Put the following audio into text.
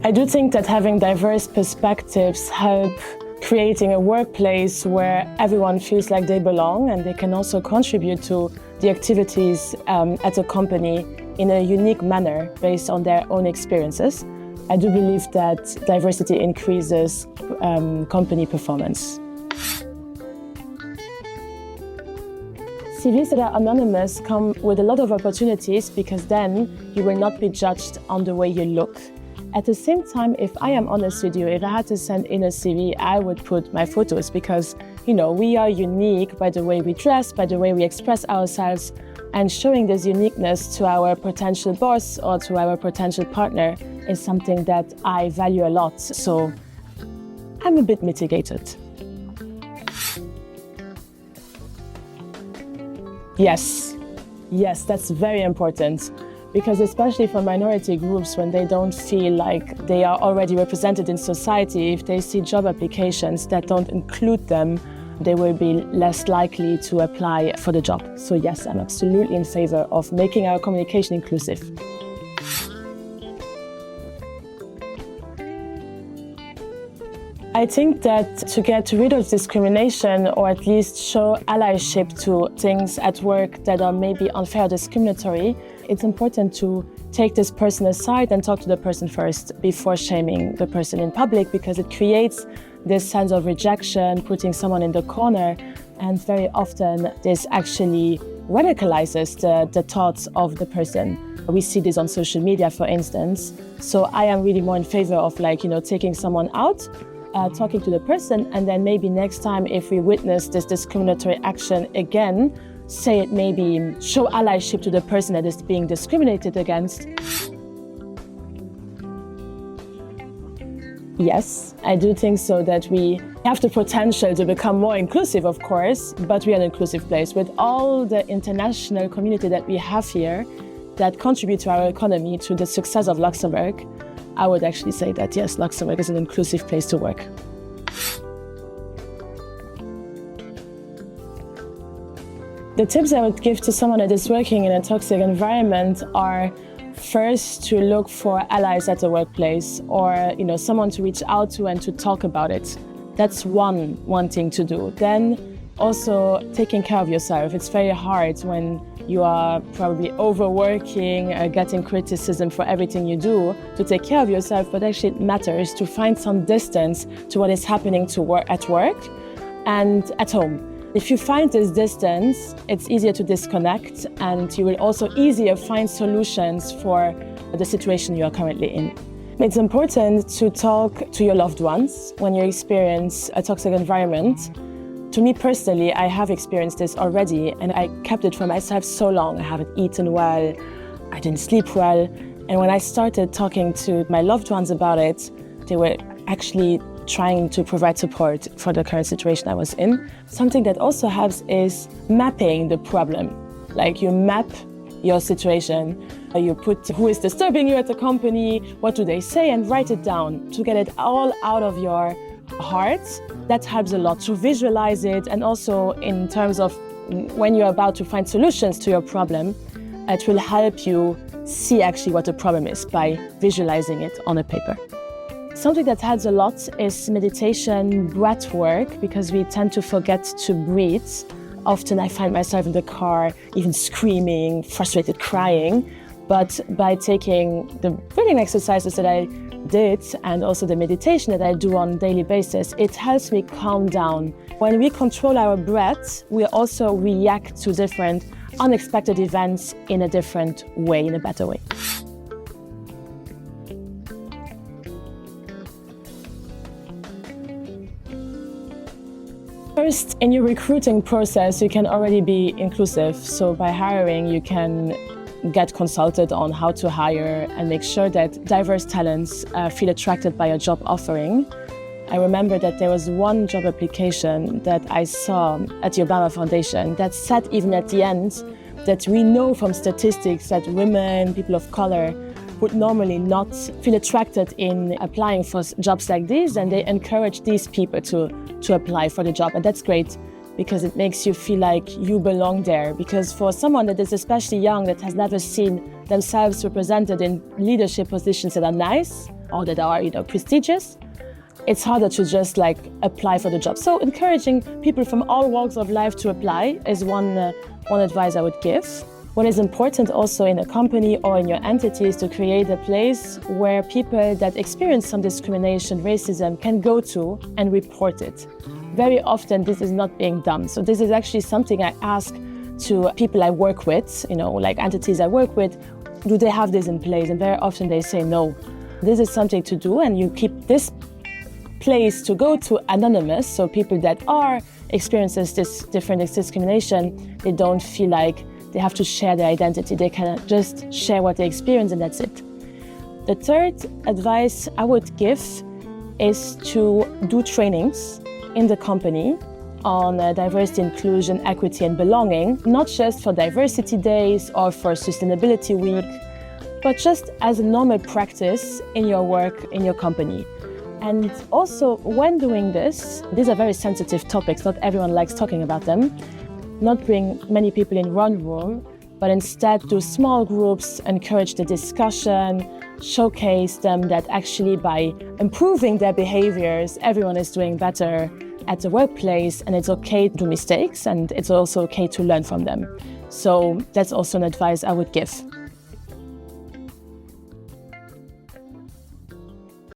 I do think that having diverse perspectives help creating a workplace where everyone feels like they belong and they can also contribute to the activities at a company in a unique manner based on their own experiences. I do believe that diversity increases company performance. CVs that are anonymous come with a lot of opportunities because then you will not be judged on the way you look. At the same time, if I am honest with you, if I had to send in a CV, I would put my photos because, we are unique by the way we dress, by the way we express ourselves, and showing this uniqueness to our potential boss or to our potential partner is something that I value a lot. So I'm a bit mitigated. Yes, that's very important. Because especially for minority groups, when they don't feel like they are already represented in society, if they see job applications that don't include them, they will be less likely to apply for the job. So yes, I'm absolutely in favor of making our communication inclusive. I think that to get rid of discrimination, or at least show allyship to things at work that are maybe unfair or discriminatory, it's important to take this person aside and talk to the person first before shaming the person in public, because it creates this sense of rejection, putting someone in the corner, and very often this actually radicalizes the thoughts of the person. We see this on social media, for instance. So I am really more in favor of taking someone out, talking to the person, and then maybe next time if we witness this discriminatory action again, say it, maybe show allyship to the person that is being discriminated against. Yes, I do think so, that we have the potential to become more inclusive, of course, but we are an inclusive place. With all the international community that we have here that contribute to our economy, to the success of Luxembourg, I would actually say that yes, Luxembourg is an inclusive place to work. The tips I would give to someone that is working in a toxic environment are first to look for allies at the workplace, or someone to reach out to and to talk about it. That's one thing to do. Then also taking care of yourself. It's very hard when you are probably overworking, getting criticism for everything you do, to take care of yourself, but actually it matters to find some distance to what is happening at work and at home. If you find this distance, it's easier to disconnect, and you will also easier find solutions for the situation you are currently in. It's important to talk to your loved ones when you experience a toxic environment. To me personally, I have experienced this already, and I kept it for myself so long. I haven't eaten well, I didn't sleep well, and when I started talking to my loved ones about it, they were actually trying to provide support for the current situation I was in. Something that also helps is mapping the problem. Like you map your situation, you put who is disturbing you at the company, what do they say, and write it down to get it all out of your heart. That helps a lot to visualize it, and also in terms of when you're about to find solutions to your problem, it will help you see actually what the problem is by visualizing it on a paper. Something that helps a lot is meditation, breath work, because we tend to forget to breathe. Often I find myself in the car, even screaming, frustrated, crying. But by taking the breathing exercises that I did, and also the meditation that I do on a daily basis, it helps me calm down. When we control our breath, we also react to different unexpected events in a different way, in a better way. First, in your recruiting process, you can already be inclusive. So by hiring, you can get consulted on how to hire and make sure that diverse talents feel attracted by a job offering. I remember that there was one job application that I saw at the Obama Foundation that said even at the end that we know from statistics that women, people of color, would normally not feel attracted in applying for jobs like these, and they encourage these people to apply for the job. And that's great, because it makes you feel like you belong there. Because for someone that is especially young, that has never seen themselves represented in leadership positions that are nice, or that are, prestigious, it's harder to just apply for the job. So encouraging people from all walks of life to apply is one advice I would give. What is important also in a company or in your entity is to create a place where people that experience some discrimination, racism, can go to and report it. Very often this is not being done. So this is actually something I ask to people I work with, entities I work with, do they have this in place? And very often they say no. This is something to do, and you keep this place to go to anonymous, so people that are experiences this different discrimination, they don't feel like they have to share their identity. They can just share what they experience, and that's it. The third advice I would give is to do trainings in the company on diversity, inclusion, equity, and belonging, not just for diversity days or for sustainability week, but just as a normal practice in your work, in your company. And also, when doing this, these are very sensitive topics. Not everyone likes talking about them. Not bring many people in one room, but instead do small groups, encourage the discussion, showcase them that actually by improving their behaviors, everyone is doing better at the workplace, and it's okay to do mistakes, and it's also okay to learn from them. So that's also an advice I would give.